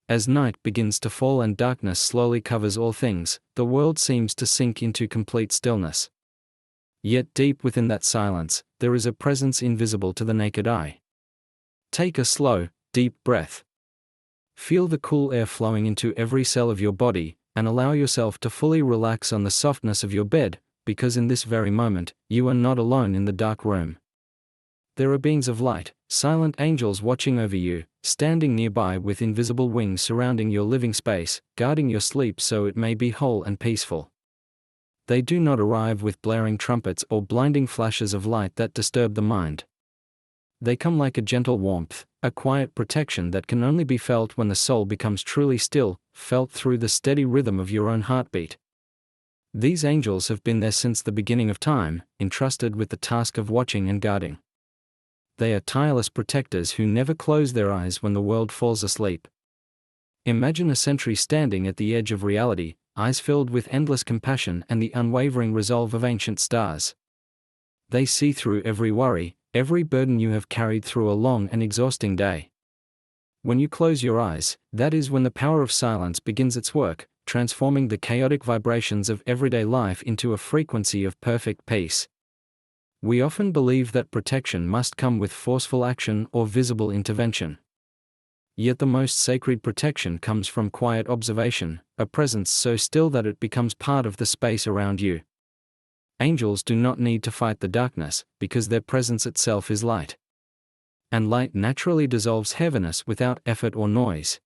As night begins to fall and darkness slowly covers all things, the world seems to sink into complete stillness. Yet deep within that silence, there is a presence invisible to the naked eye. Take a slow, deep breath. Feel the cool air flowing into every cell of your body, and allow yourself to fully relax on the softness of your bed, because in this very moment, you are not alone in the dark room. There are beings of light, silent angels watching over you, standing nearby with invisible wings surrounding your living space, guarding your sleep so it may be whole and peaceful. They do not arrive with blaring trumpets or blinding flashes of light that disturb the mind. They come like a gentle warmth, a quiet protection that can only be felt when the soul becomes truly still, felt through the steady rhythm of your own heartbeat. These angels have been there since the beginning of time, entrusted with the task of watching and guarding. They are tireless protectors who never close their eyes when the world falls asleep. Imagine a sentry standing at the edge of reality, eyes filled with endless compassion and the unwavering resolve of ancient stars. They see through every worry, every burden you have carried through a long and exhausting day. When you close your eyes, that is when the power of silence begins its work, transforming the chaotic vibrations of everyday life into a frequency of perfect peace. We often believe that protection must come with forceful action or visible intervention. Yet the most sacred protection comes from quiet observation, a presence so still that it becomes part of the space around you. Angels do not need to fight the darkness, because their presence itself is light. And light naturally dissolves heaviness without effort or noise.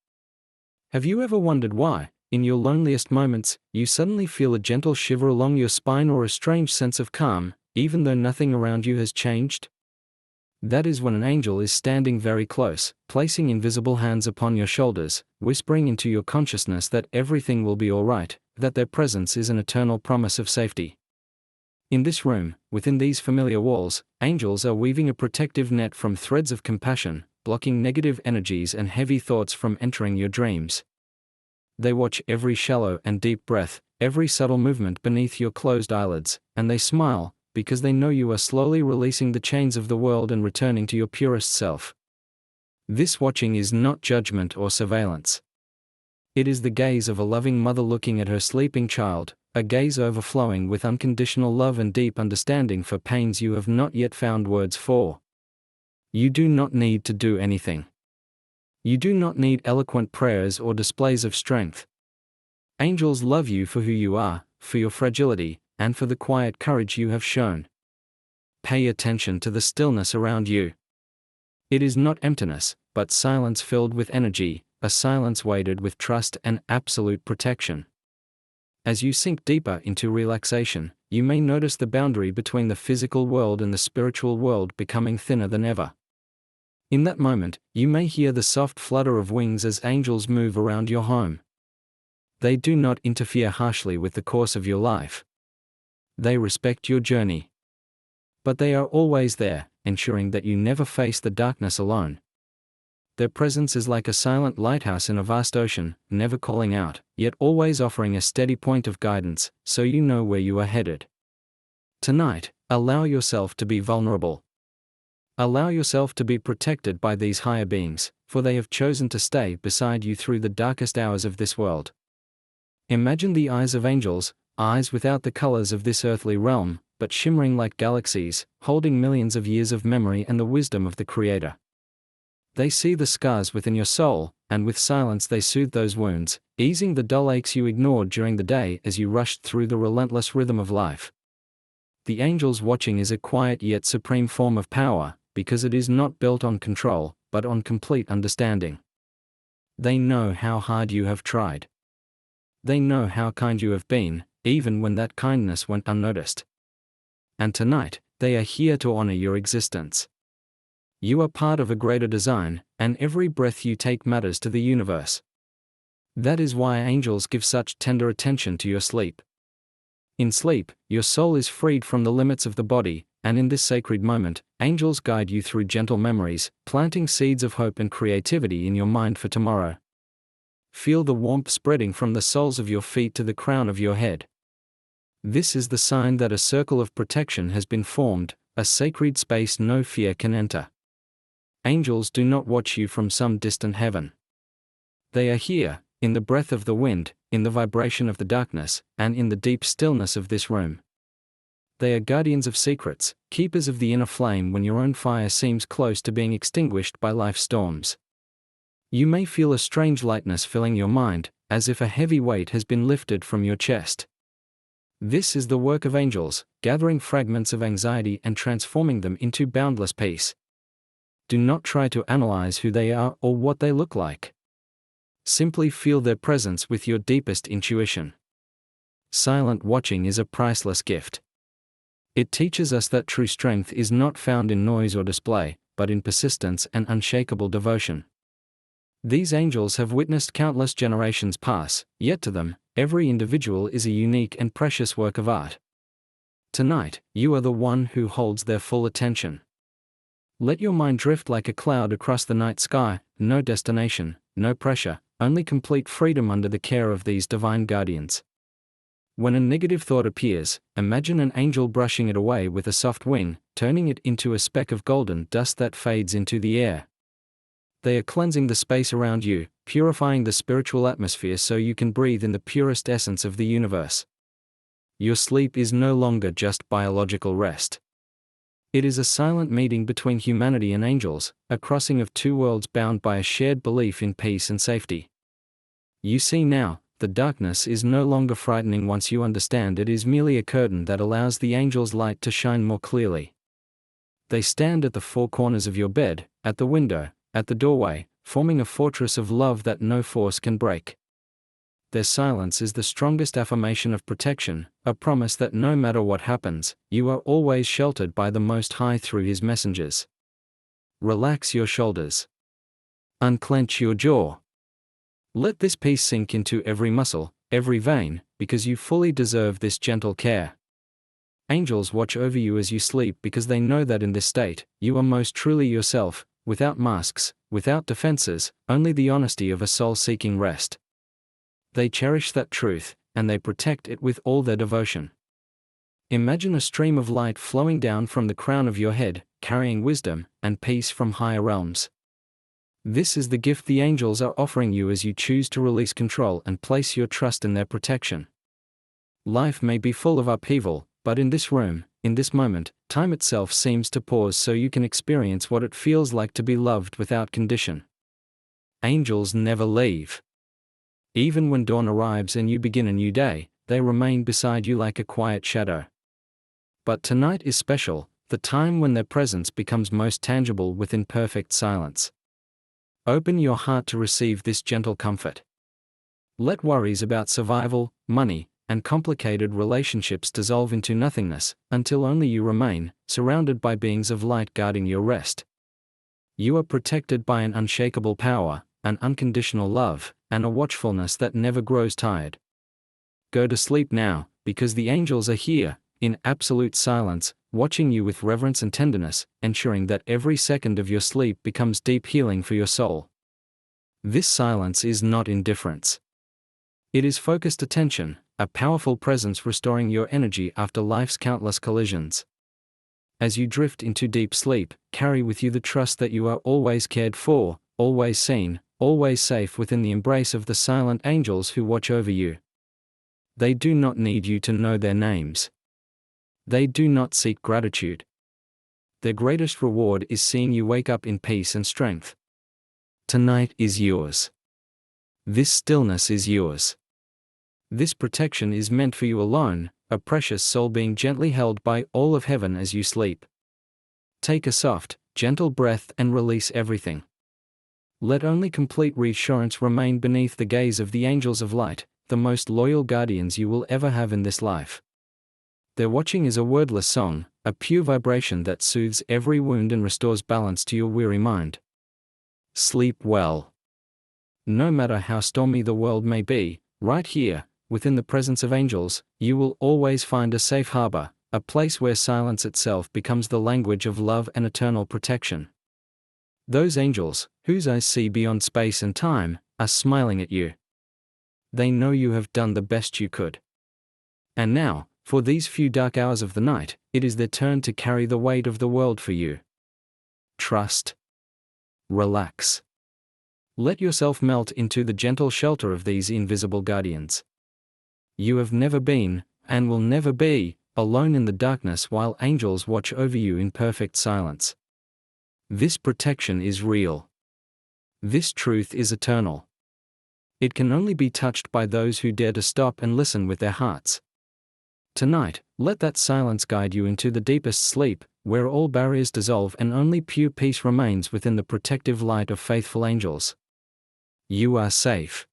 Have you ever wondered why, in your loneliest moments, you suddenly feel a gentle shiver along your spine or a strange sense of calm, even though nothing around you has changed? That is when an angel is standing very close, placing invisible hands upon your shoulders, whispering into your consciousness that everything will be all right, that their presence is an eternal promise of safety. In this room, within these familiar walls, angels are weaving a protective net from threads of compassion, blocking negative energies and heavy thoughts from entering your dreams. They watch every shallow and deep breath, every subtle movement beneath your closed eyelids, and they smile, because they know you are slowly releasing the chains of the world and returning to your purest self. This watching is not judgment or surveillance. It is the gaze of a loving mother looking at her sleeping child, a gaze overflowing with unconditional love and deep understanding for pains you have not yet found words for. You do not need to do anything. You do not need eloquent prayers or displays of strength. Angels love you for who you are, for your fragility, and for the quiet courage you have shown. Pay attention to the stillness around you. It is not emptiness, but silence filled with energy, a silence weighted with trust and absolute protection. As you sink deeper into relaxation, you may notice the boundary between the physical world and the spiritual world becoming thinner than ever. In that moment, you may hear the soft flutter of wings as angels move around your home. They do not interfere harshly with the course of your life. They respect your journey. But they are always there, ensuring that you never face the darkness alone. Their presence is like a silent lighthouse in a vast ocean, never calling out, yet always offering a steady point of guidance, so you know where you are headed. Tonight, allow yourself to be vulnerable. Allow yourself to be protected by these higher beings, for they have chosen to stay beside you through the darkest hours of this world. Imagine the eyes of angels, eyes without the colors of this earthly realm, but shimmering like galaxies, holding millions of years of memory and the wisdom of the Creator. They see the scars within your soul, and with silence they soothe those wounds, easing the dull aches you ignored during the day as you rushed through the relentless rhythm of life. The angels watching is a quiet yet supreme form of power, because it is not built on control, but on complete understanding. They know how hard you have tried. They know how kind you have been, even when that kindness went unnoticed. And tonight, they are here to honor your existence. You are part of a greater design, and every breath you take matters to the universe. That is why angels give such tender attention to your sleep. In sleep, your soul is freed from the limits of the body, and in this sacred moment, angels guide you through gentle memories, planting seeds of hope and creativity in your mind for tomorrow. Feel the warmth spreading from the soles of your feet to the crown of your head. This is the sign that a circle of protection has been formed, a sacred space no fear can enter. Angels do not watch you from some distant heaven. They are here, in the breath of the wind, in the vibration of the darkness, and in the deep stillness of this room. They are guardians of secrets, keepers of the inner flame when your own fire seems close to being extinguished by life's storms. You may feel a strange lightness filling your mind, as if a heavy weight has been lifted from your chest. This is the work of angels, gathering fragments of anxiety and transforming them into boundless peace. Do not try to analyze who they are or what they look like. Simply feel their presence with your deepest intuition. Silent watching is a priceless gift. It teaches us that true strength is not found in noise or display, but in persistence and unshakable devotion. These angels have witnessed countless generations pass, yet to them, every individual is a unique and precious work of art. Tonight, you are the one who holds their full attention. Let your mind drift like a cloud across the night sky, no destination, no pressure, only complete freedom under the care of these divine guardians. When a negative thought appears, imagine an angel brushing it away with a soft wing, turning it into a speck of golden dust that fades into the air. They are cleansing the space around you, purifying the spiritual atmosphere so you can breathe in the purest essence of the universe. Your sleep is no longer just biological rest. It is a silent meeting between humanity and angels, a crossing of two worlds bound by a shared belief in peace and safety. You see now, the darkness is no longer frightening once you understand it is merely a curtain that allows the angels' light to shine more clearly. They stand at the four corners of your bed, at the window, at the doorway, forming a fortress of love that no force can break. Their silence is the strongest affirmation of protection, a promise that no matter what happens, you are always sheltered by the Most High through His messengers. Relax your shoulders. Unclench your jaw. Let this peace sink into every muscle, every vein, because you fully deserve this gentle care. Angels watch over you as you sleep because they know that in this state, you are most truly yourself, without masks, without defenses, only the honesty of a soul seeking rest. They cherish that truth, and they protect it with all their devotion. Imagine a stream of light flowing down from the crown of your head, carrying wisdom and peace from higher realms. This is the gift the angels are offering you as you choose to release control and place your trust in their protection. Life may be full of upheaval, but in this room, in this moment, time itself seems to pause so you can experience what it feels like to be loved without condition. Angels never leave. Even when dawn arrives and you begin a new day, they remain beside you like a quiet shadow. But tonight is special, the time when their presence becomes most tangible within perfect silence. Open your heart to receive this gentle comfort. Let worries about survival, money, and complicated relationships dissolve into nothingness, until only you remain, surrounded by beings of light guarding your rest. You are protected by an unshakable power, an unconditional love, and a watchfulness that never grows tired. Go to sleep now, because the angels are here, in absolute silence, watching you with reverence and tenderness, ensuring that every second of your sleep becomes deep healing for your soul. This silence is not indifference. It is focused attention, a powerful presence restoring your energy after life's countless collisions. As you drift into deep sleep, carry with you the trust that you are always cared for, always seen, always safe within the embrace of the silent angels who watch over you. They do not need you to know their names. They do not seek gratitude. Their greatest reward is seeing you wake up in peace and strength. Tonight is yours. This stillness is yours. This protection is meant for you alone, a precious soul being gently held by all of heaven as you sleep. Take a soft, gentle breath and release everything. Let only complete reassurance remain beneath the gaze of the angels of light, the most loyal guardians you will ever have in this life. Their watching is a wordless song, a pure vibration that soothes every wound and restores balance to your weary mind. Sleep well. No matter how stormy the world may be, right here, within the presence of angels, you will always find a safe harbor, a place where silence itself becomes the language of love and eternal protection. Those angels, whose eyes see beyond space and time, are smiling at you. They know you have done the best you could. And now, for these few dark hours of the night, it is their turn to carry the weight of the world for you. Trust. Relax. Let yourself melt into the gentle shelter of these invisible guardians. You have never been, and will never be, alone in the darkness while angels watch over you in perfect silence. This protection is real. This truth is eternal. It can only be touched by those who dare to stop and listen with their hearts. Tonight, let that silence guide you into the deepest sleep, where all barriers dissolve and only pure peace remains within the protective light of faithful angels. You are safe.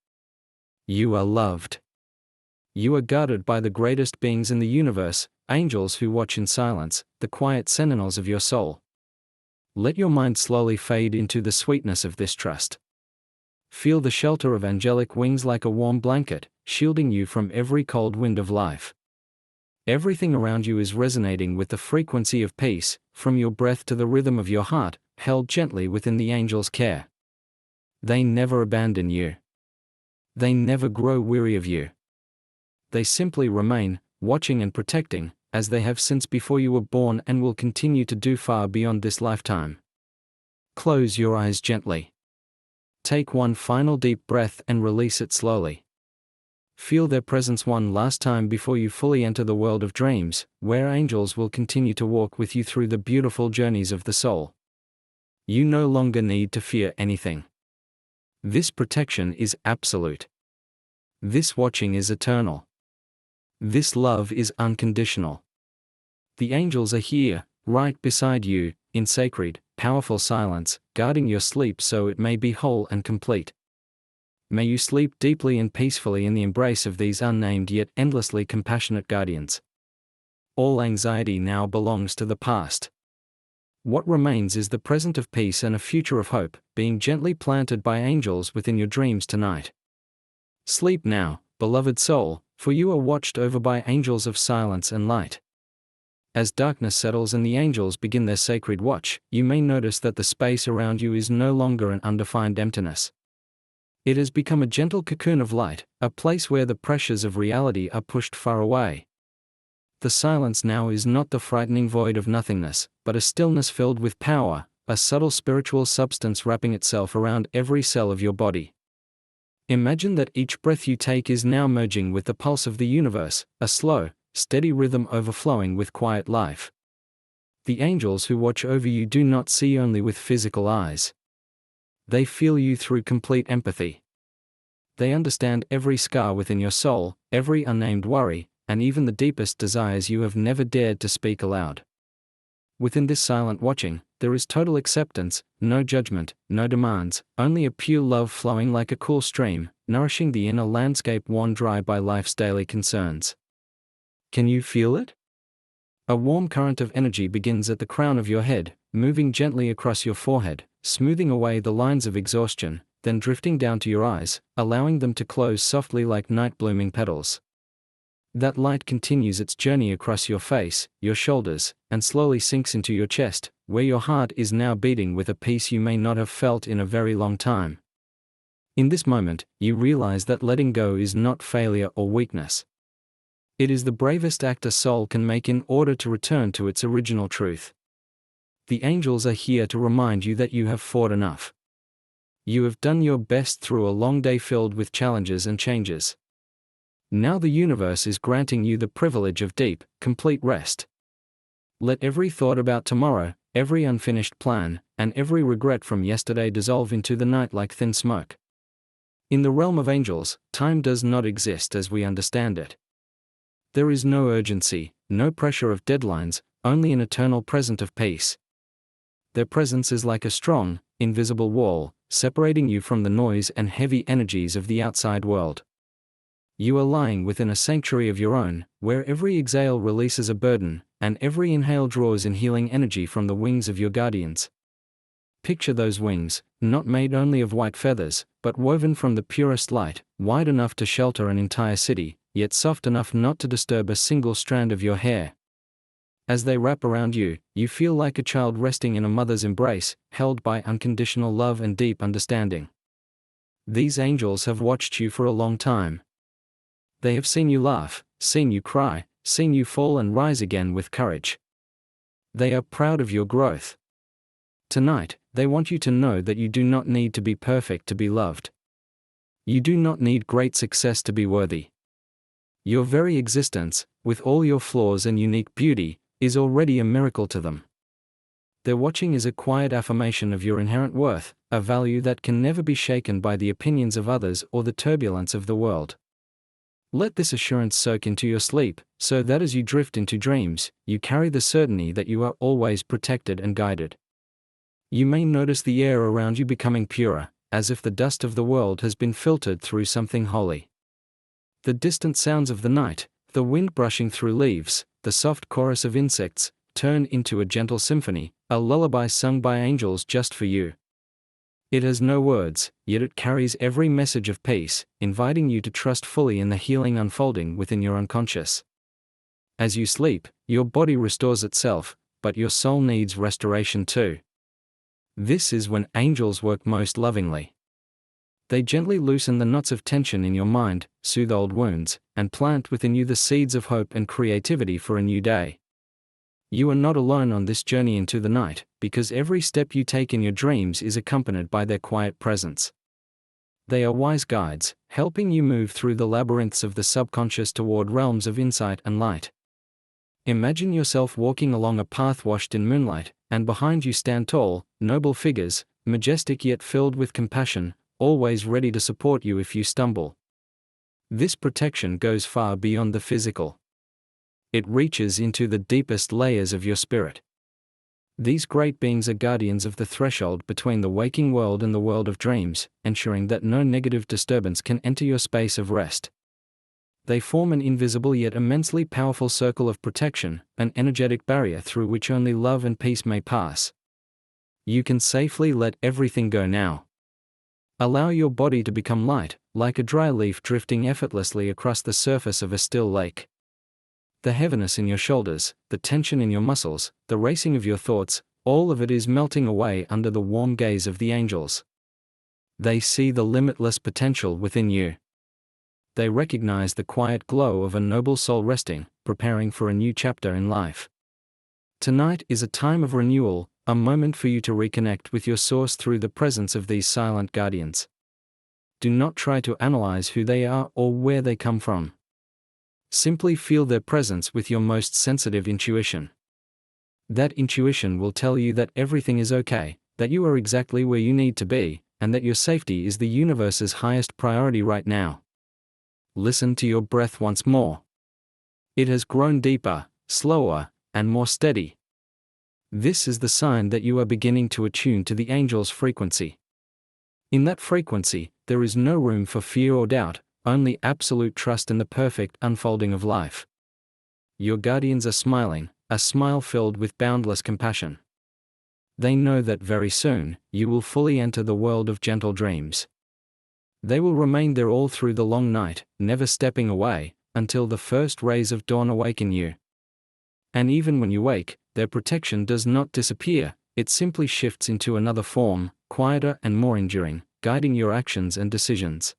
You are loved. You are guarded by the greatest beings in the universe, angels who watch in silence, the quiet sentinels of your soul. Let your mind slowly fade into the sweetness of this trust. Feel the shelter of angelic wings like a warm blanket, shielding you from every cold wind of life. Everything around you is resonating with the frequency of peace, from your breath to the rhythm of your heart, held gently within the angels' care. They never abandon you. They never grow weary of you. They simply remain, watching and protecting, as they have since before you were born and will continue to do far beyond this lifetime. Close your eyes gently. Take one final deep breath and release it slowly. Feel their presence one last time before you fully enter the world of dreams, where angels will continue to walk with you through the beautiful journeys of the soul. You no longer need to fear anything. This protection is absolute. This watching is eternal. This love is unconditional. The angels are here, right beside you, in sacred, powerful silence, guarding your sleep so it may be whole and complete. May you sleep deeply and peacefully in the embrace of these unnamed yet endlessly compassionate guardians. All anxiety now belongs to the past. What remains is the present of peace and a future of hope, being gently planted by angels within your dreams tonight. Sleep now, beloved soul, for you are watched over by angels of silence and light. As darkness settles and the angels begin their sacred watch, you may notice that the space around you is no longer an undefined emptiness. It has become a gentle cocoon of light, a place where the pressures of reality are pushed far away. The silence now is not the frightening void of nothingness, but a stillness filled with power, a subtle spiritual substance wrapping itself around every cell of your body. Imagine that each breath you take is now merging with the pulse of the universe, a slow, steady rhythm overflowing with quiet life. The angels who watch over you do not see only with physical eyes. They feel you through complete empathy. They understand every scar within your soul, every unnamed worry, and even the deepest desires you have never dared to speak aloud. Within this silent watching, there is total acceptance, no judgment, no demands, only a pure love flowing like a cool stream, nourishing the inner landscape worn dry by life's daily concerns. Can you feel it? A warm current of energy begins at the crown of your head, moving gently across your forehead, smoothing away the lines of exhaustion, then drifting down to your eyes, allowing them to close softly like night-blooming petals. That light continues its journey across your face, your shoulders, and slowly sinks into your chest, where your heart is now beating with a peace you may not have felt in a very long time. In this moment, you realize that letting go is not failure or weakness. It is the bravest act a soul can make in order to return to its original truth. The angels are here to remind you that you have fought enough. You have done your best through a long day filled with challenges and changes. Now the universe is granting you the privilege of deep, complete rest. Let every thought about tomorrow, every unfinished plan, and every regret from yesterday dissolve into the night like thin smoke. In the realm of angels, time does not exist as we understand it. There is no urgency, no pressure of deadlines, only an eternal present of peace. Their presence is like a strong, invisible wall, separating you from the noise and heavy energies of the outside world. You are lying within a sanctuary of your own, where every exhale releases a burden, and every inhale draws in healing energy from the wings of your guardians. Picture those wings, not made only of white feathers, but woven from the purest light, wide enough to shelter an entire city, yet soft enough not to disturb a single strand of your hair. As they wrap around you, you feel like a child resting in a mother's embrace, held by unconditional love and deep understanding. These angels have watched you for a long time. They have seen you laugh, seen you cry, seen you fall and rise again with courage. They are proud of your growth. Tonight, They want you to know that you do not need to be perfect to be loved. You do not need great success to be worthy. Your very existence, with all your flaws and unique beauty, is already a miracle to them. Their watching is a quiet affirmation of your inherent worth, a value that can never be shaken by the opinions of others or the turbulence of the world. Let this assurance soak into your sleep, so that as you drift into dreams, you carry the certainty that you are always protected and guided. You may notice the air around you becoming purer, as if the dust of the world has been filtered through something holy. The distant sounds of the night, the wind brushing through leaves, the soft chorus of insects, turn into a gentle symphony, a lullaby sung by angels just for you. It has no words, yet it carries every message of peace, inviting you to trust fully in the healing unfolding within your unconscious. As you sleep, your body restores itself, but your soul needs restoration too. This is when angels work most lovingly. They gently loosen the knots of tension in your mind, soothe old wounds, and plant within you the seeds of hope and creativity for a new day. You are not alone on this journey into the night, because every step you take in your dreams is accompanied by their quiet presence. They are wise guides, helping you move through the labyrinths of the subconscious toward realms of insight and light. Imagine yourself walking along a path washed in moonlight, and behind you stand tall, noble figures, majestic yet filled with compassion, always ready to support you if you stumble. This protection goes far beyond the physical. It reaches into the deepest layers of your spirit. These great beings are guardians of the threshold between the waking world and the world of dreams, ensuring that no negative disturbance can enter your space of rest. They form an invisible yet immensely powerful circle of protection, an energetic barrier through which only love and peace may pass. You can safely let everything go now. Allow your body to become light, like a dry leaf drifting effortlessly across the surface of a still lake. The heaviness in your shoulders, the tension in your muscles, the racing of your thoughts, all of it is melting away under the warm gaze of the angels. They see the limitless potential within you. They recognize the quiet glow of a noble soul resting, preparing for a new chapter in life. Tonight is a time of renewal, a moment for you to reconnect with your source through the presence of these silent guardians. Do not try to analyze who they are or where they come from. Simply feel their presence with your most sensitive intuition. That intuition will tell you that everything is okay, that you are exactly where you need to be, and that your safety is the universe's highest priority right now. Listen to your breath once more. It has grown deeper, slower, and more steady. This is the sign that you are beginning to attune to the angel's frequency. In that frequency, there is no room for fear or doubt, only absolute trust in the perfect unfolding of life. Your guardians are smiling, a smile filled with boundless compassion. They know that very soon, you will fully enter the world of gentle dreams. They will remain there all through the long night, never stepping away, until the first rays of dawn awaken you. And even when you wake, their protection does not disappear, it simply shifts into another form, quieter and more enduring, guiding your actions and decisions.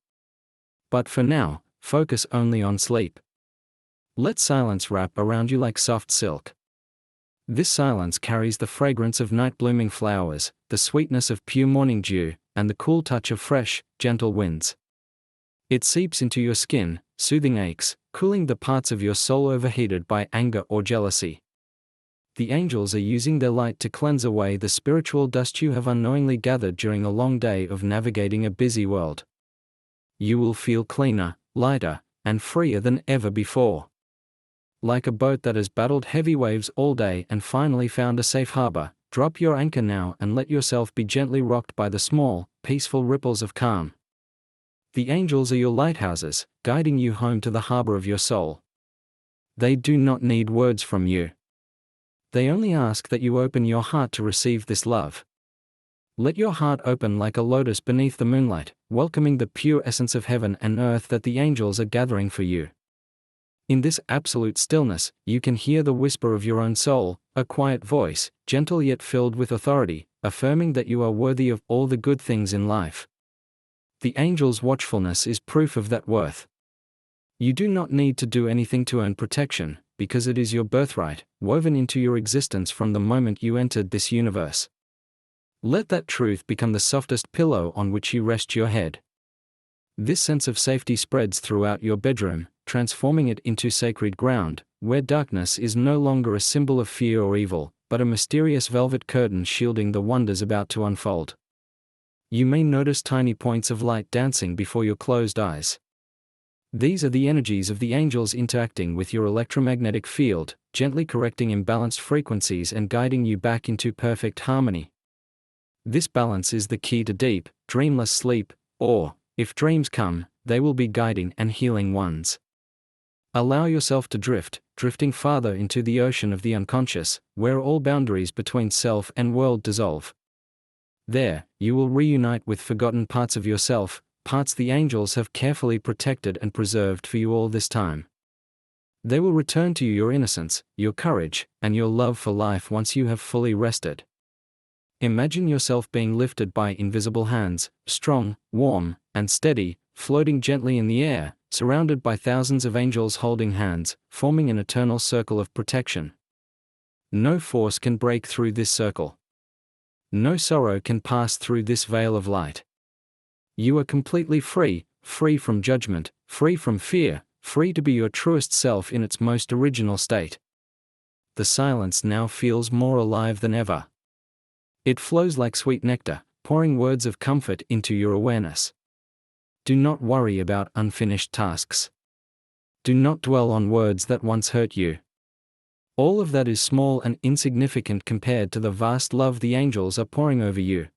But for now, focus only on sleep. Let silence wrap around you like soft silk. This silence carries the fragrance of night-blooming flowers, the sweetness of pure morning dew, and the cool touch of fresh, gentle winds. It seeps into your skin, soothing aches, cooling the parts of your soul overheated by anger or jealousy. The angels are using their light to cleanse away the spiritual dust you have unknowingly gathered during a long day of navigating a busy world. You will feel cleaner, lighter, and freer than ever before. Like a boat that has battled heavy waves all day and finally found a safe harbor, drop your anchor now and let yourself be gently rocked by the small, peaceful ripples of calm. The angels are your lighthouses, guiding you home to the harbor of your soul. They do not need words from you. They only ask that you open your heart to receive this love. Let your heart open like a lotus beneath the moonlight, welcoming the pure essence of heaven and earth that the angels are gathering for you. In this absolute stillness, you can hear the whisper of your own soul, a quiet voice, gentle yet filled with authority, affirming that you are worthy of all the good things in life. The angel's watchfulness is proof of that worth. You do not need to do anything to earn protection, because it is your birthright, woven into your existence from the moment you entered this universe. Let that truth become the softest pillow on which you rest your head. This sense of safety spreads throughout your bedroom, transforming it into sacred ground, where darkness is no longer a symbol of fear or evil, but a mysterious velvet curtain shielding the wonders about to unfold. You may notice tiny points of light dancing before your closed eyes. These are the energies of the angels interacting with your electromagnetic field, gently correcting imbalanced frequencies and guiding you back into perfect harmony. This balance is the key to deep, dreamless sleep, or, if dreams come, they will be guiding and healing ones. Allow yourself to drift, drifting farther into the ocean of the unconscious, where all boundaries between self and world dissolve. There, you will reunite with forgotten parts of yourself, parts the angels have carefully protected and preserved for you all this time. They will return to you your innocence, your courage, and your love for life once you have fully rested. Imagine yourself being lifted by invisible hands, strong, warm, and steady, floating gently in the air, surrounded by thousands of angels holding hands, forming an eternal circle of protection. No force can break through this circle. No sorrow can pass through this veil of light. You are completely free, free from judgment, free from fear, free to be your truest self in its most original state. The silence now feels more alive than ever. It flows like sweet nectar, pouring words of comfort into your awareness. Do not worry about unfinished tasks. Do not dwell on words that once hurt you. All of that is small and insignificant compared to the vast love the angels are pouring over you.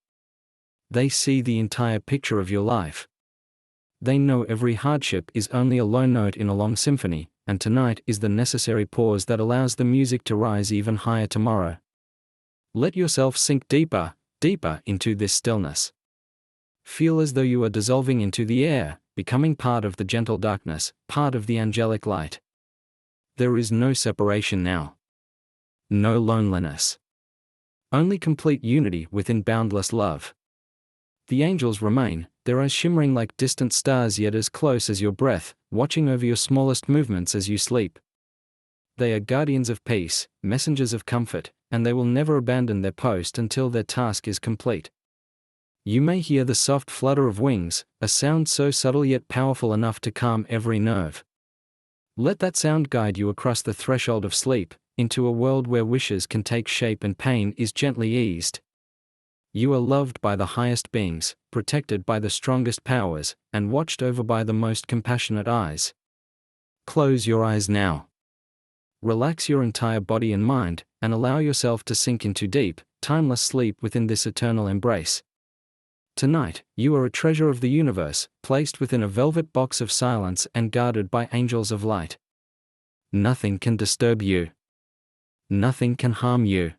They see the entire picture of your life. They know every hardship is only a low note in a long symphony, and tonight is the necessary pause that allows the music to rise even higher tomorrow. Let yourself sink deeper, deeper into this stillness. Feel as though you are dissolving into the air, becoming part of the gentle darkness, part of the angelic light. There is no separation now. No loneliness. Only complete unity within boundless love. The angels remain, their eyes shimmering like distant stars yet as close as your breath, watching over your smallest movements as you sleep. They are guardians of peace, messengers of comfort, and they will never abandon their post until their task is complete. You may hear the soft flutter of wings, a sound so subtle yet powerful enough to calm every nerve. Let that sound guide you across the threshold of sleep, into a world where wishes can take shape and pain is gently eased. You are loved by the highest beings, protected by the strongest powers, and watched over by the most compassionate eyes. Close your eyes now. Relax your entire body and mind, and allow yourself to sink into deep, timeless sleep within this eternal embrace. Tonight, you are a treasure of the universe, placed within a velvet box of silence and guarded by angels of light. Nothing can disturb you. Nothing can harm you.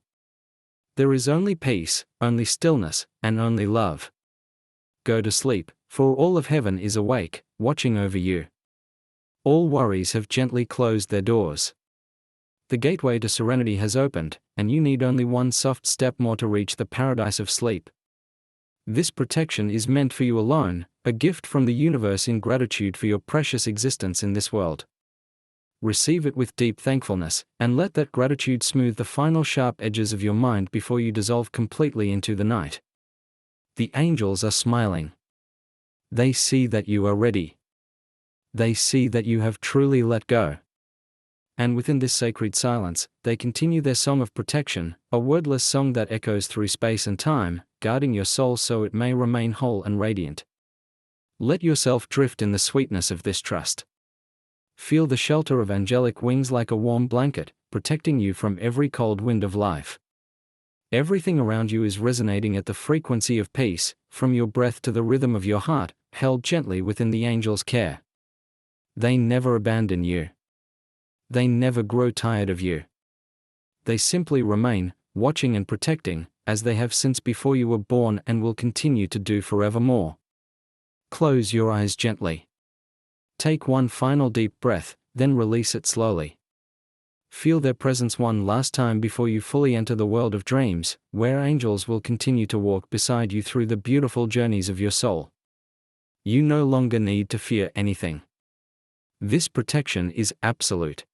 There is only peace, only stillness, and only love. Go to sleep, for all of heaven is awake, watching over you. All worries have gently closed their doors. The gateway to serenity has opened, and you need only one soft step more to reach the paradise of sleep. This protection is meant for you alone, a gift from the universe in gratitude for your precious existence in this world. Receive it with deep thankfulness, and let that gratitude smooth the final sharp edges of your mind before you dissolve completely into the night. The angels are smiling. They see that you are ready. They see that you have truly let go. And within this sacred silence, they continue their song of protection, a wordless song that echoes through space and time, guarding your soul so it may remain whole and radiant. Let yourself drift in the sweetness of this trust. Feel the shelter of angelic wings like a warm blanket, protecting you from every cold wind of life. Everything around you is resonating at the frequency of peace, from your breath to the rhythm of your heart, held gently within the angels' care. They never abandon you. They never grow tired of you. They simply remain, watching and protecting, as they have since before you were born and will continue to do forevermore. Close your eyes gently. Take one final deep breath, then release it slowly. Feel their presence one last time before you fully enter the world of dreams, where angels will continue to walk beside you through the beautiful journeys of your soul. You no longer need to fear anything. This protection is absolute.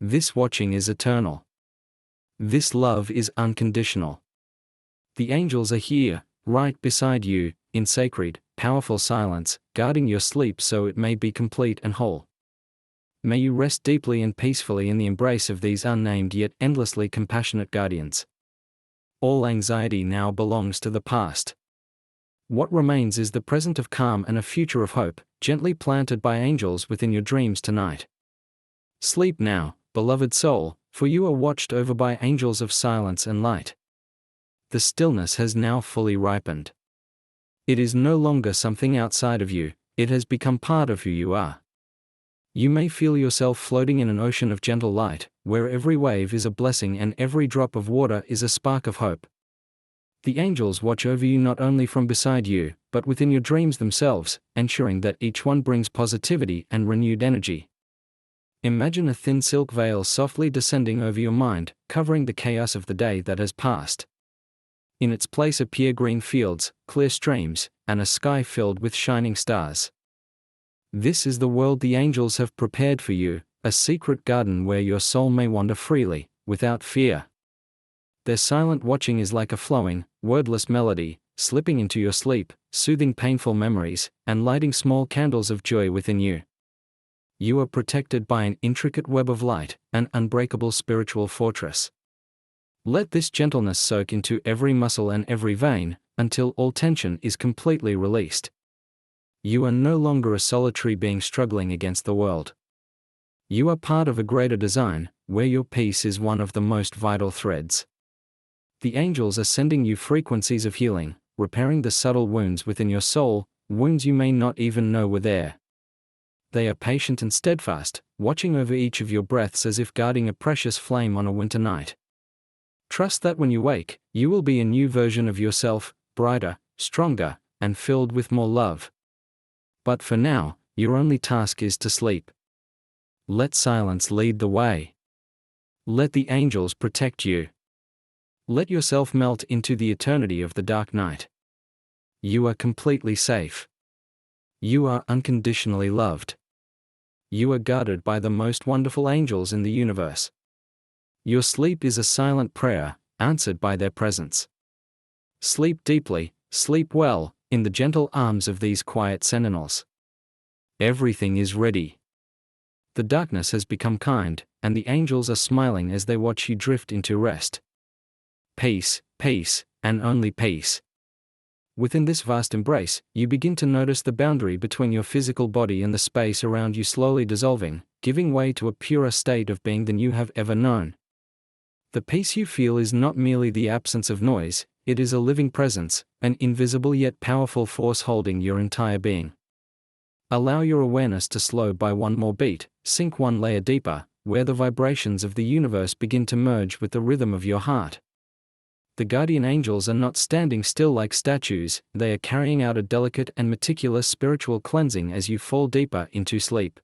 This watching is eternal. This love is unconditional. The angels are here, right beside you, in sacred, powerful silence, guarding your sleep so it may be complete and whole. May you rest deeply and peacefully in the embrace of these unnamed yet endlessly compassionate guardians. All anxiety now belongs to the past. What remains is the present of calm and a future of hope, gently planted by angels within your dreams tonight. Sleep now, beloved soul, for you are watched over by angels of silence and light. The stillness has now fully ripened. It is no longer something outside of you, it has become part of who you are. You may feel yourself floating in an ocean of gentle light, where every wave is a blessing and every drop of water is a spark of hope. The angels watch over you not only from beside you, but within your dreams themselves, ensuring that each one brings positivity and renewed energy. Imagine a thin silk veil softly descending over your mind, covering the chaos of the day that has passed. In its place appear green fields, clear streams, and a sky filled with shining stars. This is the world the angels have prepared for you, a secret garden where your soul may wander freely, without fear. Their silent watching is like a flowing, wordless melody, slipping into your sleep, soothing painful memories, and lighting small candles of joy within you. You are protected by an intricate web of light, an unbreakable spiritual fortress. Let this gentleness soak into every muscle and every vein, until all tension is completely released. You are no longer a solitary being struggling against the world. You are part of a greater design, where your peace is one of the most vital threads. The angels are sending you frequencies of healing, repairing the subtle wounds within your soul, wounds you may not even know were there. They are patient and steadfast, watching over each of your breaths as if guarding a precious flame on a winter night. Trust that when you wake, you will be a new version of yourself, brighter, stronger, and filled with more love. But for now, your only task is to sleep. Let silence lead the way. Let the angels protect you. Let yourself melt into the eternity of the dark night. You are completely safe. You are unconditionally loved. You are guarded by the most wonderful angels in the universe. Your sleep is a silent prayer, answered by their presence. Sleep deeply, sleep well, in the gentle arms of these quiet sentinels. Everything is ready. The darkness has become kind, and the angels are smiling as they watch you drift into rest. Peace, peace, and only peace. Within this vast embrace, you begin to notice the boundary between your physical body and the space around you slowly dissolving, giving way to a purer state of being than you have ever known. The peace you feel is not merely the absence of noise, it is a living presence, an invisible yet powerful force holding your entire being. Allow your awareness to slow by one more beat, sink one layer deeper, where the vibrations of the universe begin to merge with the rhythm of your heart. The guardian angels are not standing still like statues, they are carrying out a delicate and meticulous spiritual cleansing as you fall deeper into sleep.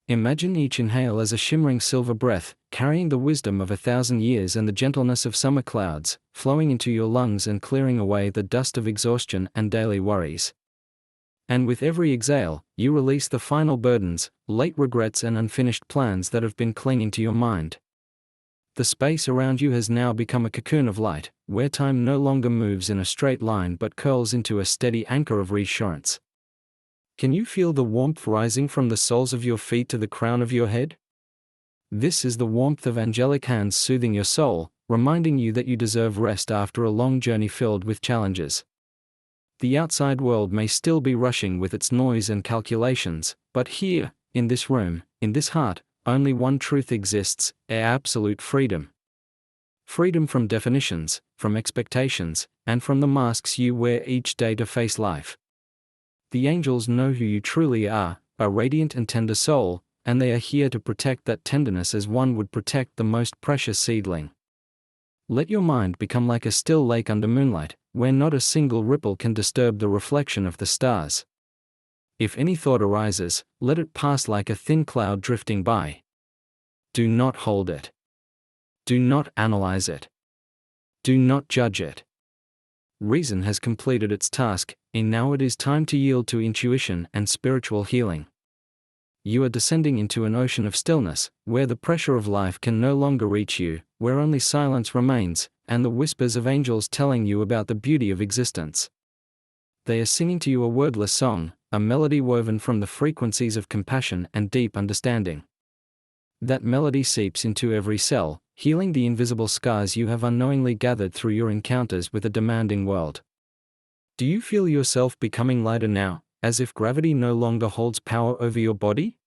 Imagine each inhale as a shimmering silver breath, carrying the wisdom of 1,000 years and the gentleness of summer clouds, flowing into your lungs and clearing away the dust of exhaustion and daily worries. And with every exhale, you release the final burdens, late regrets and unfinished plans that have been clinging to your mind. The space around you has now become a cocoon of light, where time no longer moves in a straight line but curls into a steady anchor of reassurance. Can you feel the warmth rising from the soles of your feet to the crown of your head? This is the warmth of angelic hands soothing your soul, reminding you that you deserve rest after a long journey filled with challenges. The outside world may still be rushing with its noise and calculations, but here, in this room, in this heart, only one truth exists: absolute freedom. Freedom from definitions, from expectations, and from the masks you wear each day to face life. The angels know who you truly are, a radiant and tender soul, and they are here to protect that tenderness as one would protect the most precious seedling. Let your mind become like a still lake under moonlight, where not a single ripple can disturb the reflection of the stars. If any thought arises, let it pass like a thin cloud drifting by. Do not hold it. Do not analyze it. Do not judge it. Reason has completed its task, and now it is time to yield to intuition and spiritual healing. You are descending into an ocean of stillness, where the pressure of life can no longer reach you, where only silence remains, and the whispers of angels telling you about the beauty of existence. They are singing to you a wordless song, a melody woven from the frequencies of compassion and deep understanding. That melody seeps into every cell, healing the invisible scars you have unknowingly gathered through your encounters with a demanding world. Do you feel yourself becoming lighter now, as if gravity no longer holds power over your body?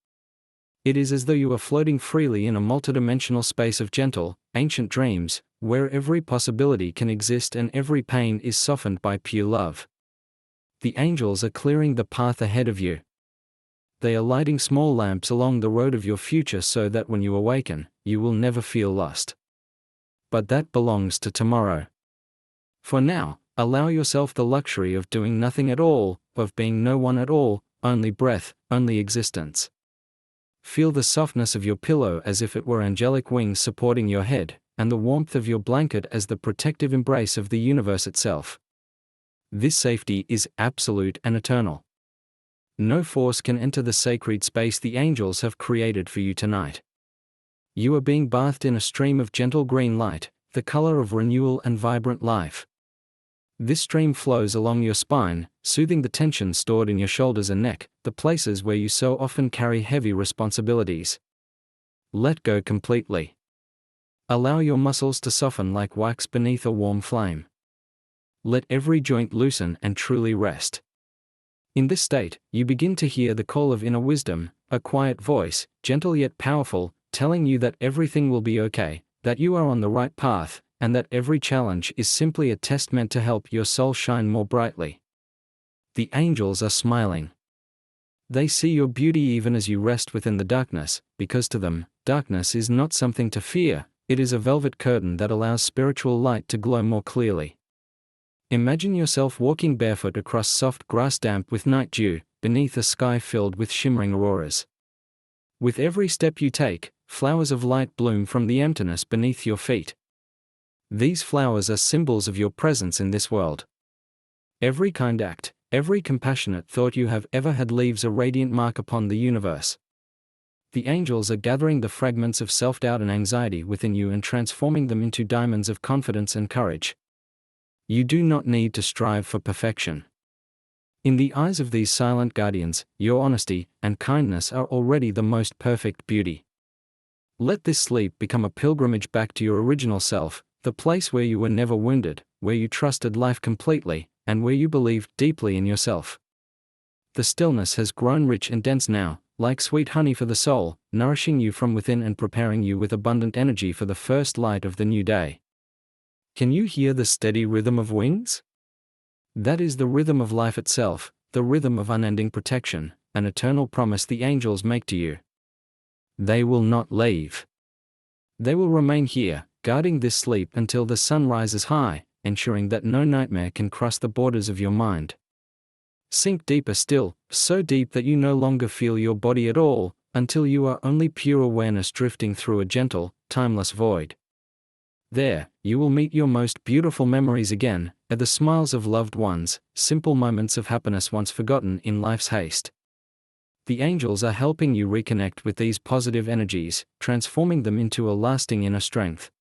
It is as though you are floating freely in a multidimensional space of gentle, ancient dreams, where every possibility can exist and every pain is softened by pure love. The angels are clearing the path ahead of you. They are lighting small lamps along the road of your future so that when you awaken, you will never feel lost. But that belongs to tomorrow. For now, allow yourself the luxury of doing nothing at all, of being no one at all, only breath, only existence. Feel the softness of your pillow as if it were angelic wings supporting your head, and the warmth of your blanket as the protective embrace of the universe itself. This safety is absolute and eternal. No force can enter the sacred space the angels have created for you tonight. You are being bathed in a stream of gentle green light, the color of renewal and vibrant life. This stream flows along your spine, soothing the tension stored in your shoulders and neck, the places where you so often carry heavy responsibilities. Let go completely. Allow your muscles to soften like wax beneath a warm flame. Let every joint loosen and truly rest. In this state, you begin to hear the call of inner wisdom, a quiet voice, gentle yet powerful, telling you that everything will be okay, that you are on the right path, and that every challenge is simply a test meant to help your soul shine more brightly. The angels are smiling. They see your beauty even as you rest within the darkness, because to them, darkness is not something to fear, it is a velvet curtain that allows spiritual light to glow more clearly. Imagine yourself walking barefoot across soft grass damp with night dew, beneath a sky filled with shimmering auroras. With every step you take, flowers of light bloom from the emptiness beneath your feet. These flowers are symbols of your presence in this world. Every kind act, every compassionate thought you have ever had leaves a radiant mark upon the universe. The angels are gathering the fragments of self-doubt and anxiety within you and transforming them into diamonds of confidence and courage. You do not need to strive for perfection. In the eyes of these silent guardians, your honesty and kindness are already the most perfect beauty. Let this sleep become a pilgrimage back to your original self, the place where you were never wounded, where you trusted life completely, and where you believed deeply in yourself. The stillness has grown rich and dense now, like sweet honey for the soul, nourishing you from within and preparing you with abundant energy for the first light of the new day. Can you hear the steady rhythm of wings? That is the rhythm of life itself, the rhythm of unending protection, an eternal promise the angels make to you. They will not leave. They will remain here, guarding this sleep until the sun rises high, ensuring that no nightmare can cross the borders of your mind. Sink deeper still, so deep that you no longer feel your body at all, until you are only pure awareness drifting through a gentle, timeless void. There, you will meet your most beautiful memories again, the smiles of loved ones, simple moments of happiness once forgotten in life's haste. The angels are helping you reconnect with these positive energies, transforming them into a lasting inner strength.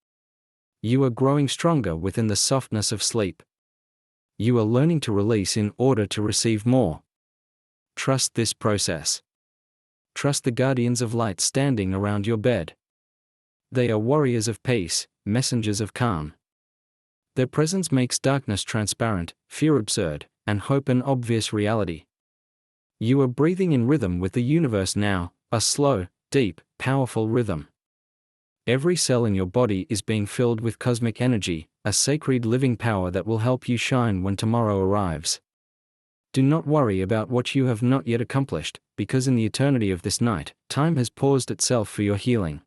You are growing stronger within the softness of sleep. You are learning to release in order to receive more. Trust this process. Trust the guardians of light standing around your bed. They are warriors of peace, messengers of calm. Their presence makes darkness transparent, fear absurd, and hope an obvious reality. You are breathing in rhythm with the universe now, a slow, deep, powerful rhythm. Every cell in your body is being filled with cosmic energy, a sacred living power that will help you shine when tomorrow arrives. Do not worry about what you have not yet accomplished, because in the eternity of this night, time has paused itself for your healing.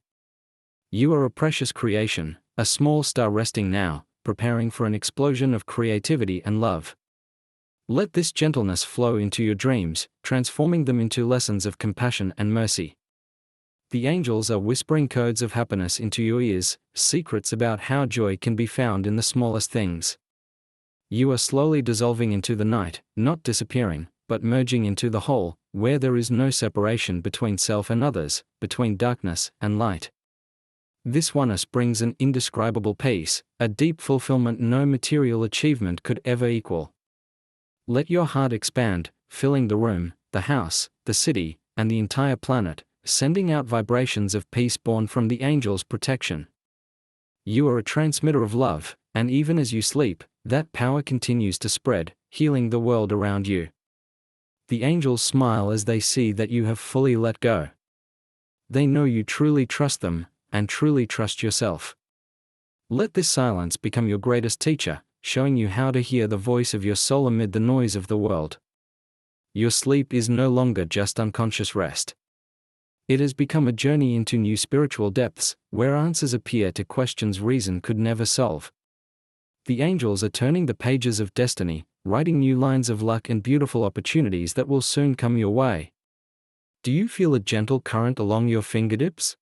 You are a precious creation, a small star resting now, preparing for an explosion of creativity and love. Let this gentleness flow into your dreams, transforming them into lessons of compassion and mercy. The angels are whispering codes of happiness into your ears, secrets about how joy can be found in the smallest things. You are slowly dissolving into the night, not disappearing, but merging into the whole, where there is no separation between self and others, between darkness and light. This oneness brings an indescribable peace, a deep fulfillment no material achievement could ever equal. Let your heart expand, filling the room, the house, the city, and the entire planet, sending out vibrations of peace born from the angels' protection. You are a transmitter of love, and even as you sleep, that power continues to spread, healing the world around you. The angels smile as they see that you have fully let go. They know you truly trust them, and truly trust yourself. Let this silence become your greatest teacher, showing you how to hear the voice of your soul amid the noise of the world. Your sleep is no longer just unconscious rest. It has become a journey into new spiritual depths, where answers appear to questions reason could never solve. The angels are turning the pages of destiny, writing new lines of luck and beautiful opportunities that will soon come your way. Do you feel a gentle current along your fingertips?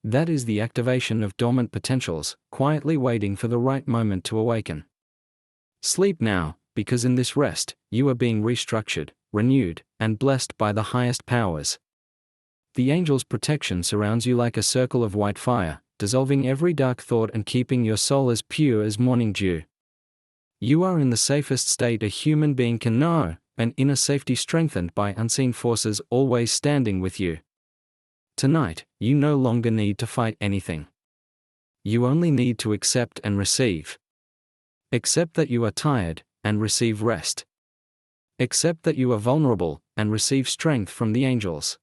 That is the activation of dormant potentials, quietly waiting for the right moment to awaken. Sleep now, because in this rest, you are being restructured, renewed, and blessed by the highest powers. The angel's protection surrounds you like a circle of white fire, dissolving every dark thought and keeping your soul as pure as morning dew. You are in the safest state a human being can know, an inner safety strengthened by unseen forces always standing with you. Tonight, you no longer need to fight anything. You only need to accept and receive. Accept that you are tired, and receive rest. Accept that you are vulnerable, and receive strength from the angels.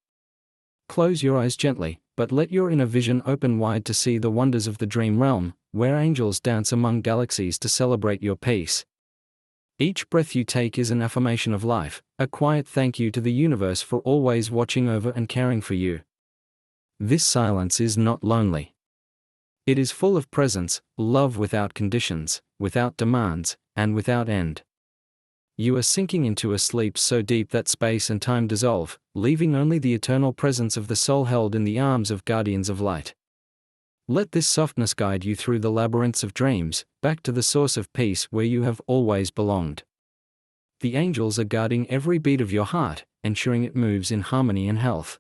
Close your eyes gently, but let your inner vision open wide to see the wonders of the dream realm, where angels dance among galaxies to celebrate your peace. Each breath you take is an affirmation of life, a quiet thank you to the universe for always watching over and caring for you. This silence is not lonely. It is full of presence, love without conditions, without demands, and without end. You are sinking into a sleep so deep that space and time dissolve, leaving only the eternal presence of the soul held in the arms of guardians of light. Let this softness guide you through the labyrinths of dreams, back to the source of peace where you have always belonged. The angels are guarding every beat of your heart, ensuring it moves in harmony and health.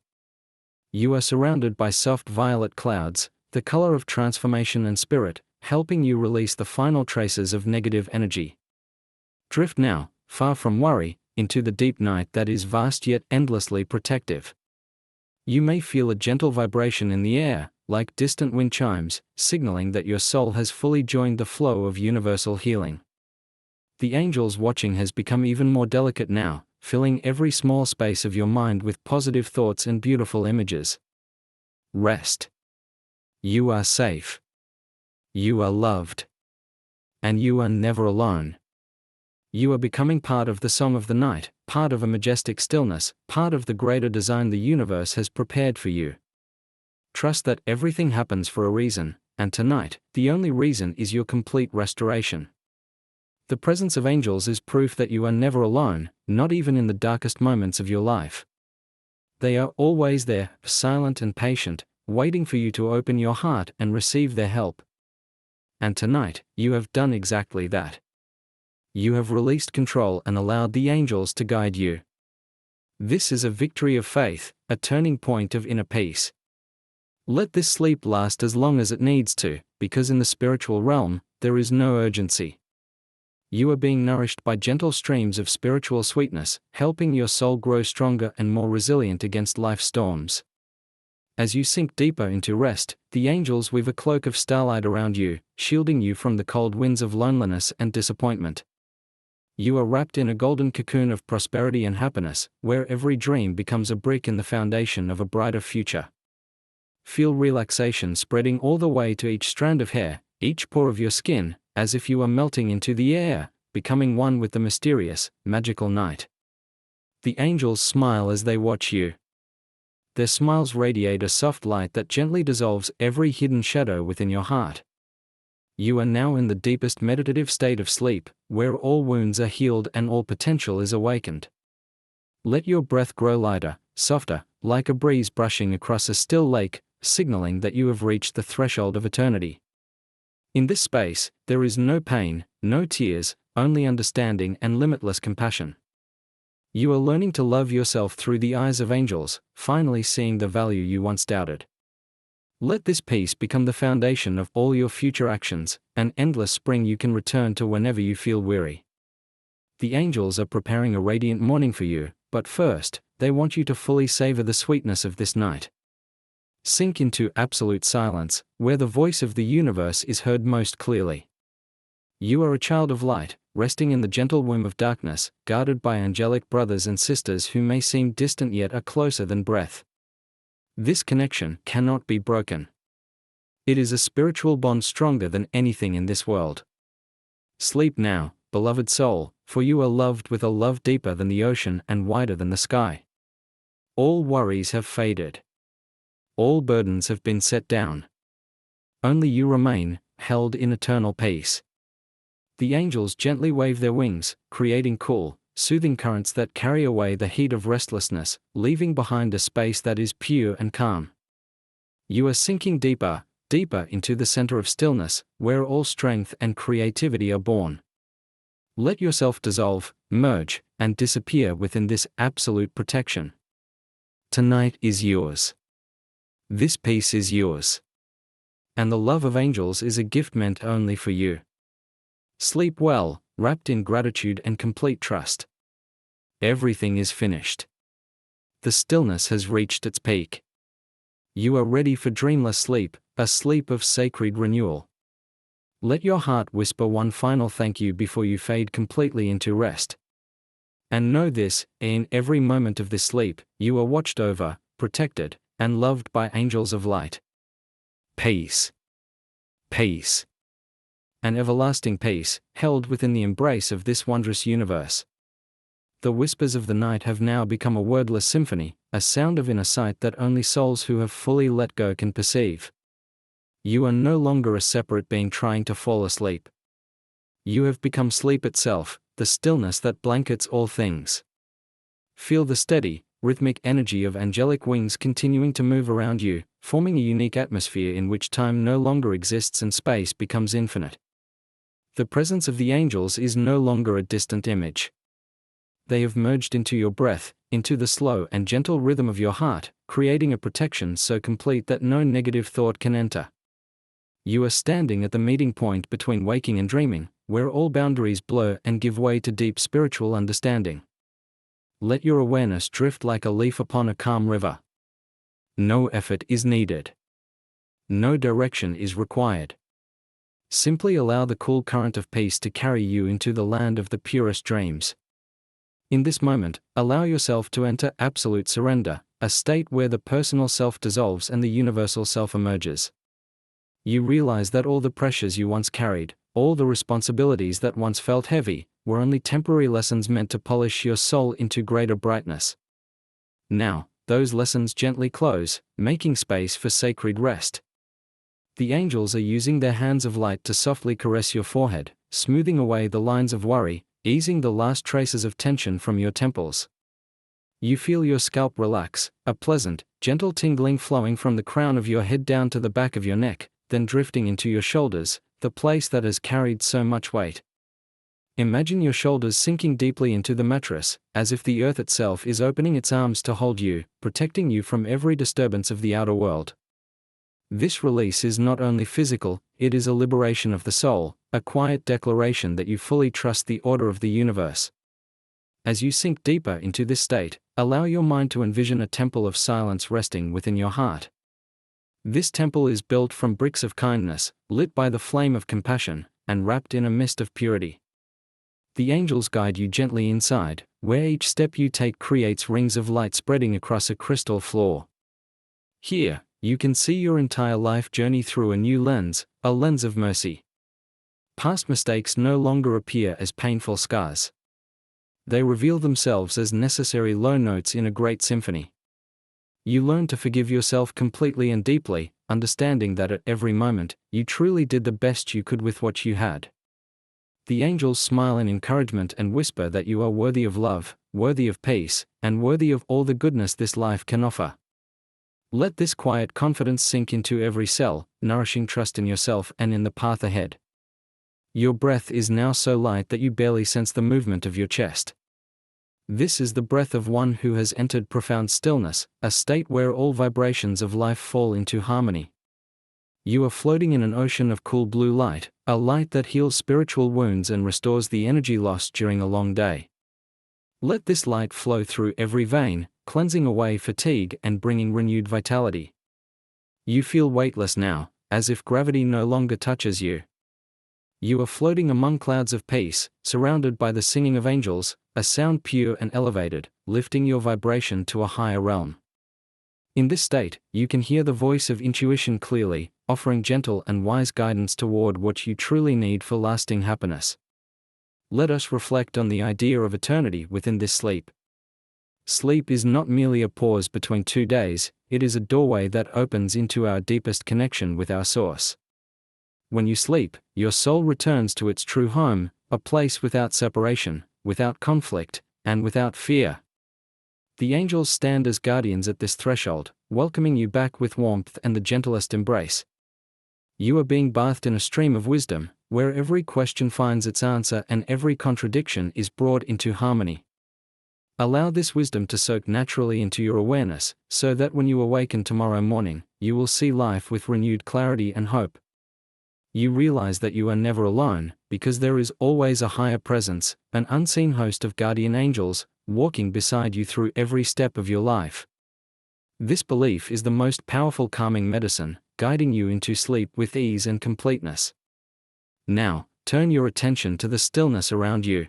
You are surrounded by soft violet clouds, the color of transformation and spirit, helping you release the final traces of negative energy. Drift now, far from worry, into the deep night that is vast yet endlessly protective. You may feel a gentle vibration in the air, like distant wind chimes, signaling that your soul has fully joined the flow of universal healing. The angels watching has become even more delicate now, filling every small space of your mind with positive thoughts and beautiful images. Rest. You are safe. You are loved. And you are never alone. You are becoming part of the song of the night, part of a majestic stillness, part of the greater design the universe has prepared for you. Trust that everything happens for a reason, and tonight, the only reason is your complete restoration. The presence of angels is proof that you are never alone, not even in the darkest moments of your life. They are always there, silent and patient, waiting for you to open your heart and receive their help. And tonight, you have done exactly that. You have released control and allowed the angels to guide you. This is a victory of faith, a turning point of inner peace. Let this sleep last as long as it needs to, because in the spiritual realm, there is no urgency. You are being nourished by gentle streams of spiritual sweetness, helping your soul grow stronger and more resilient against life's storms. As you sink deeper into rest, the angels weave a cloak of starlight around you, shielding you from the cold winds of loneliness and disappointment. You are wrapped in a golden cocoon of prosperity and happiness, where every dream becomes a brick in the foundation of a brighter future. Feel relaxation spreading all the way to each strand of hair, each pore of your skin, as if you are melting into the air, becoming one with the mysterious, magical night. The angels smile as they watch you. Their smiles radiate a soft light that gently dissolves every hidden shadow within your heart. You are now in the deepest meditative state of sleep, where all wounds are healed and all potential is awakened. Let your breath grow lighter, softer, like a breeze brushing across a still lake, signaling that you have reached the threshold of eternity. In this space, there is no pain, no tears, only understanding and limitless compassion. You are learning to love yourself through the eyes of angels, finally seeing the value you once doubted. Let this peace become the foundation of all your future actions, an endless spring you can return to whenever you feel weary. The angels are preparing a radiant morning for you, but first, they want you to fully savor the sweetness of this night. Sink into absolute silence, where the voice of the universe is heard most clearly. You are a child of light, resting in the gentle womb of darkness, guarded by angelic brothers and sisters who may seem distant yet are closer than breath. This connection cannot be broken. It is a spiritual bond stronger than anything in this world. Sleep now, beloved soul, for you are loved with a love deeper than the ocean and wider than the sky. All worries have faded. All burdens have been set down. Only you remain, held in eternal peace. The angels gently wave their wings, creating cool, soothing currents that carry away the heat of restlessness, leaving behind a space that is pure and calm. You are sinking deeper, deeper into the center of stillness, where all strength and creativity are born. Let yourself dissolve, merge, and disappear within this absolute protection. Tonight is yours. This peace is yours. And the love of angels is a gift meant only for you. Sleep well, wrapped in gratitude and complete trust. Everything is finished. The stillness has reached its peak. You are ready for dreamless sleep, a sleep of sacred renewal. Let your heart whisper one final thank you before you fade completely into rest. And know this, in every moment of this sleep, you are watched over, protected, and loved by angels of light. Peace. Peace. An everlasting peace, held within the embrace of this wondrous universe. The whispers of the night have now become a wordless symphony, a sound of inner sight that only souls who have fully let go can perceive. You are no longer a separate being trying to fall asleep. You have become sleep itself, the stillness that blankets all things. Feel the steady, rhythmic energy of angelic wings continuing to move around you, forming a unique atmosphere in which time no longer exists and space becomes infinite. The presence of the angels is no longer a distant image. They have merged into your breath, into the slow and gentle rhythm of your heart, creating a protection so complete that no negative thought can enter. You are standing at the meeting point between waking and dreaming, where all boundaries blur and give way to deep spiritual understanding. Let your awareness drift like a leaf upon a calm river. No effort is needed. No direction is required. Simply allow the cool current of peace to carry you into the land of the purest dreams. In this moment, allow yourself to enter absolute surrender, a state where the personal self dissolves and the universal self emerges. You realize that all the pressures you once carried, all the responsibilities that once felt heavy, were only temporary lessons meant to polish your soul into greater brightness. Now, those lessons gently close, making space for sacred rest. The angels are using their hands of light to softly caress your forehead, smoothing away the lines of worry, easing the last traces of tension from your temples. You feel your scalp relax, a pleasant, gentle tingling flowing from the crown of your head down to the back of your neck, then drifting into your shoulders, the place that has carried so much weight. Imagine your shoulders sinking deeply into the mattress, as if the earth itself is opening its arms to hold you, protecting you from every disturbance of the outer world. This release is not only physical, it is a liberation of the soul, a quiet declaration that you fully trust the order of the universe. As you sink deeper into this state, allow your mind to envision a temple of silence resting within your heart. This temple is built from bricks of kindness, lit by the flame of compassion, and wrapped in a mist of purity. The angels guide you gently inside, where each step you take creates rings of light spreading across a crystal floor. Here, you can see your entire life journey through a new lens, a lens of mercy. Past mistakes no longer appear as painful scars. They reveal themselves as necessary low notes in a great symphony. You learn to forgive yourself completely and deeply, understanding that at every moment, you truly did the best you could with what you had. The angels smile in encouragement and whisper that you are worthy of love, worthy of peace, and worthy of all the goodness this life can offer. Let this quiet confidence sink into every cell, nourishing trust in yourself and in the path ahead. Your breath is now so light that you barely sense the movement of your chest. This is the breath of one who has entered profound stillness, a state where all vibrations of life fall into harmony. You are floating in an ocean of cool blue light, a light that heals spiritual wounds and restores the energy lost during a long day. Let this light flow through every vein, cleansing away fatigue and bringing renewed vitality. You feel weightless now, as if gravity no longer touches you. You are floating among clouds of peace, surrounded by the singing of angels, a sound pure and elevated, lifting your vibration to a higher realm. In this state, you can hear the voice of intuition clearly, offering gentle and wise guidance toward what you truly need for lasting happiness. Let us reflect on the idea of eternity within this sleep. Sleep is not merely a pause between 2 days, it is a doorway that opens into our deepest connection with our source. When you sleep, your soul returns to its true home, a place without separation, without conflict, and without fear. The angels stand as guardians at this threshold, welcoming you back with warmth and the gentlest embrace. You are being bathed in a stream of wisdom, where every question finds its answer and every contradiction is brought into harmony. Allow this wisdom to soak naturally into your awareness, so that when you awaken tomorrow morning, you will see life with renewed clarity and hope. You realize that you are never alone, because there is always a higher presence, an unseen host of guardian angels, walking beside you through every step of your life. This belief is the most powerful calming medicine, guiding you into sleep with ease and completeness. Now, turn your attention to the stillness around you.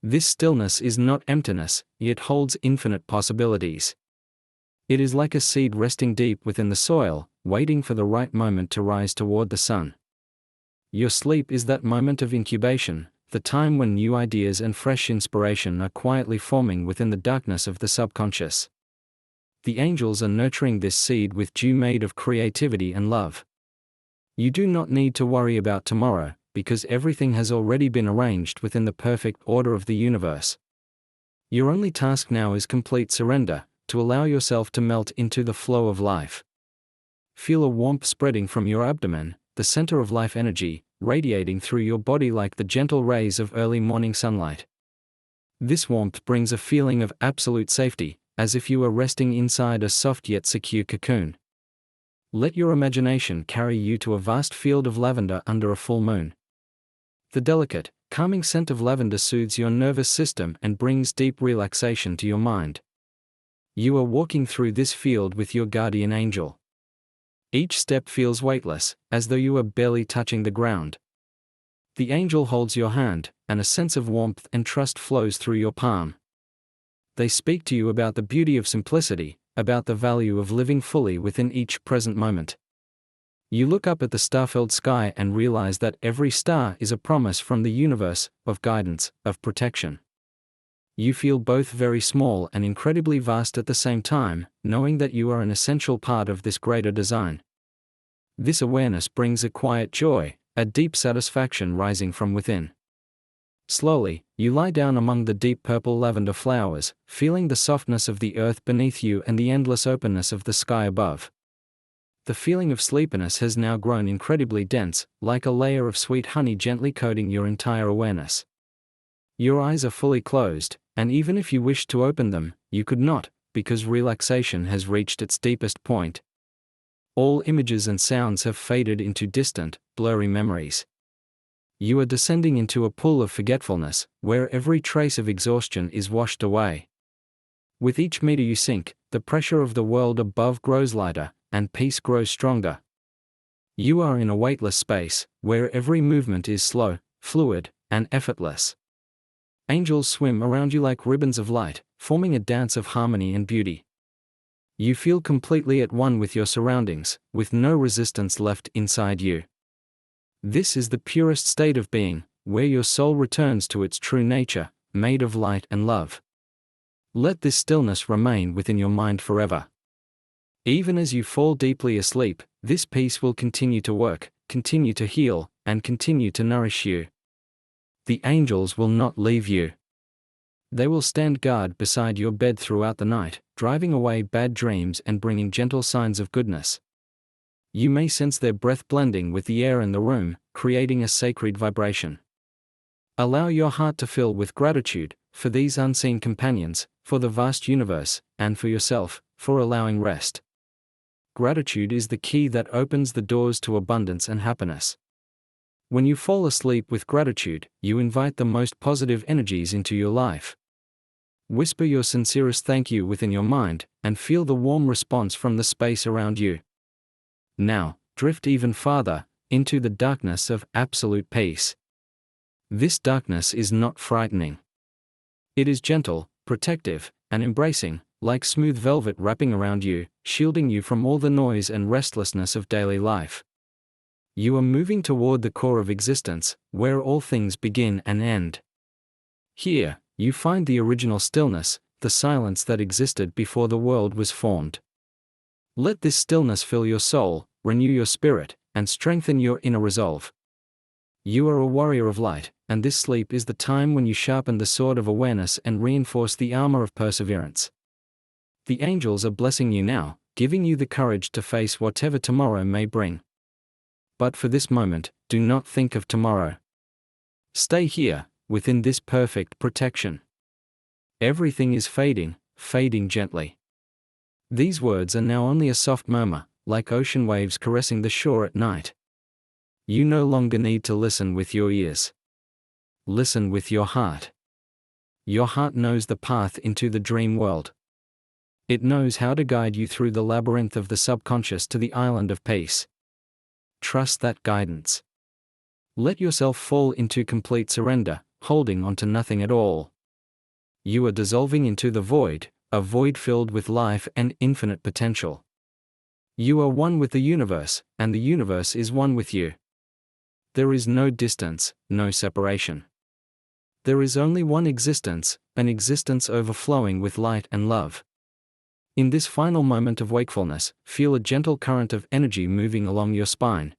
This stillness is not emptiness, yet holds infinite possibilities. It is like a seed resting deep within the soil, waiting for the right moment to rise toward the sun. Your sleep is that moment of incubation, the time when new ideas and fresh inspiration are quietly forming within the darkness of the subconscious. The angels are nurturing this seed with dew made of creativity and love. You do not need to worry about tomorrow, because everything has already been arranged within the perfect order of the universe. Your only task now is complete surrender, to allow yourself to melt into the flow of life. Feel a warmth spreading from your abdomen, the center of life energy, radiating through your body like the gentle rays of early morning sunlight. This warmth brings a feeling of absolute safety, as if you are resting inside a soft yet secure cocoon. Let your imagination carry you to a vast field of lavender under a full moon. The delicate, calming scent of lavender soothes your nervous system and brings deep relaxation to your mind. You are walking through this field with your guardian angel. Each step feels weightless, as though you are barely touching the ground. The angel holds your hand, and a sense of warmth and trust flows through your palm. They speak to you about the beauty of simplicity, about the value of living fully within each present moment. You look up at the star-filled sky and realize that every star is a promise from the universe, of guidance, of protection. You feel both very small and incredibly vast at the same time, knowing that you are an essential part of this greater design. This awareness brings a quiet joy, a deep satisfaction rising from within. Slowly, you lie down among the deep purple lavender flowers, feeling the softness of the earth beneath you and the endless openness of the sky above. The feeling of sleepiness has now grown incredibly dense, like a layer of sweet honey gently coating your entire awareness. Your eyes are fully closed, and even if you wished to open them, you could not, because relaxation has reached its deepest point. All images and sounds have faded into distant, blurry memories. You are descending into a pool of forgetfulness, where every trace of exhaustion is washed away. With each meter you sink, the pressure of the world above grows lighter, and peace grows stronger. You are in a weightless space, where every movement is slow, fluid, and effortless. Angels swim around you like ribbons of light, forming a dance of harmony and beauty. You feel completely at one with your surroundings, with no resistance left inside you. This is the purest state of being, where your soul returns to its true nature, made of light and love. Let this stillness remain within your mind forever. Even as you fall deeply asleep, this peace will continue to work, continue to heal, and continue to nourish you. The angels will not leave you. They will stand guard beside your bed throughout the night, driving away bad dreams and bringing gentle signs of goodness. You may sense their breath blending with the air in the room, creating a sacred vibration. Allow your heart to fill with gratitude, for these unseen companions, for the vast universe, and for yourself, for allowing rest. Gratitude is the key that opens the doors to abundance and happiness. When you fall asleep with gratitude, you invite the most positive energies into your life. Whisper your sincerest thank you within your mind, and feel the warm response from the space around you. Now, drift even farther, into the darkness of absolute peace. This darkness is not frightening. It is gentle, protective, and embracing, like smooth velvet wrapping around you, shielding you from all the noise and restlessness of daily life. You are moving toward the core of existence, where all things begin and end. Here, you find the original stillness, the silence that existed before the world was formed. Let this stillness fill your soul, renew your spirit, and strengthen your inner resolve. You are a warrior of light, and this sleep is the time when you sharpen the sword of awareness and reinforce the armor of perseverance. The angels are blessing you now, giving you the courage to face whatever tomorrow may bring. But for this moment, do not think of tomorrow. Stay here, within this perfect protection. Everything is fading, fading gently. These words are now only a soft murmur, like ocean waves caressing the shore at night. You no longer need to listen with your ears. Listen with your heart. Your heart knows the path into the dream world. It knows how to guide you through the labyrinth of the subconscious to the island of peace. Trust that guidance. Let yourself fall into complete surrender, holding on to nothing at all. You are dissolving into the void, a void filled with life and infinite potential. You are one with the universe, and the universe is one with you. There is no distance, no separation. There is only one existence, an existence overflowing with light and love. In this final moment of wakefulness, feel a gentle current of energy moving along your spine.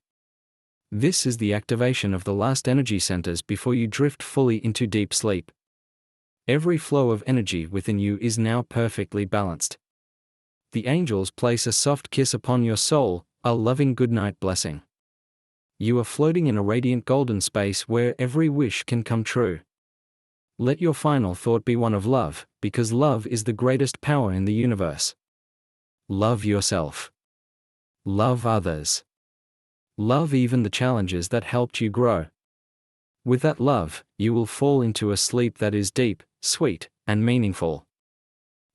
This is the activation of the last energy centers before you drift fully into deep sleep. Every flow of energy within you is now perfectly balanced. The angels place a soft kiss upon your soul, a loving goodnight blessing. You are floating in a radiant golden space where every wish can come true. Let your final thought be one of love, because love is the greatest power in the universe. Love yourself. Love others. Love even the challenges that helped you grow. With that love, you will fall into a sleep that is deep, sweet, and meaningful.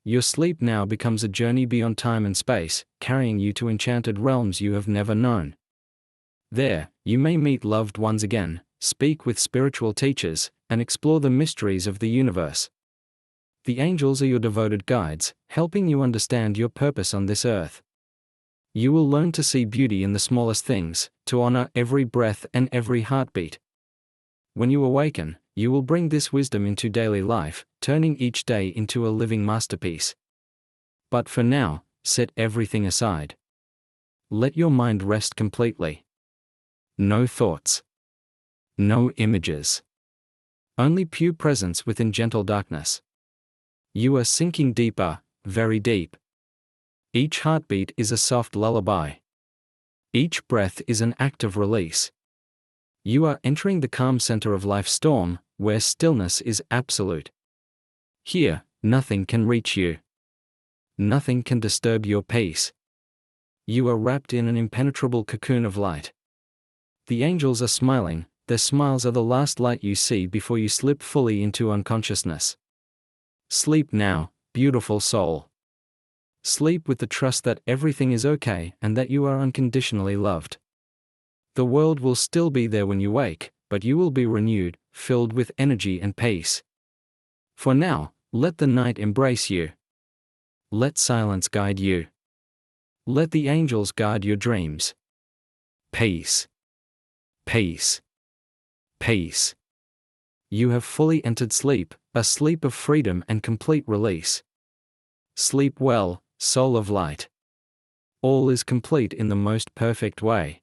Your sleep now becomes a journey beyond time and space, carrying you to enchanted realms you have never known. There, you may meet loved ones again, speak with spiritual teachers, and explore the mysteries of the universe. The angels are your devoted guides, helping you understand your purpose on this earth. You will learn to see beauty in the smallest things, to honor every breath and every heartbeat. When you awaken, you will bring this wisdom into daily life, turning each day into a living masterpiece. But for now, set everything aside. Let your mind rest completely. No thoughts. No images. Only pure presence within gentle darkness. You are sinking deeper, very deep. Each heartbeat is a soft lullaby. Each breath is an act of release. You are entering the calm center of life's storm, where stillness is absolute. Here, nothing can reach you. Nothing can disturb your peace. You are wrapped in an impenetrable cocoon of light. The angels are smiling, their smiles are the last light you see before you slip fully into unconsciousness. Sleep now, beautiful soul. Sleep with the trust that everything is okay and that you are unconditionally loved. The world will still be there when you wake, but you will be renewed, filled with energy and peace. For now, let the night embrace you. Let silence guide you. Let the angels guard your dreams. Peace. Peace. Peace. You have fully entered sleep, a sleep of freedom and complete release. Sleep well, soul of light. All is complete in the most perfect way.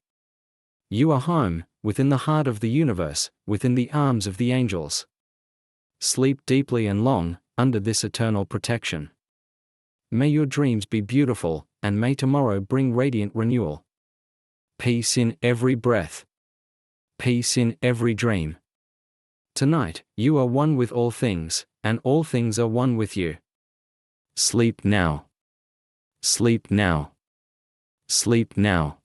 You are home, within the heart of the universe, within the arms of the angels. Sleep deeply and long, under this eternal protection. May your dreams be beautiful, and may tomorrow bring radiant renewal. Peace in every breath. Peace in every dream. Tonight, you are one with all things, and all things are one with you. Sleep now. Sleep now. Sleep now.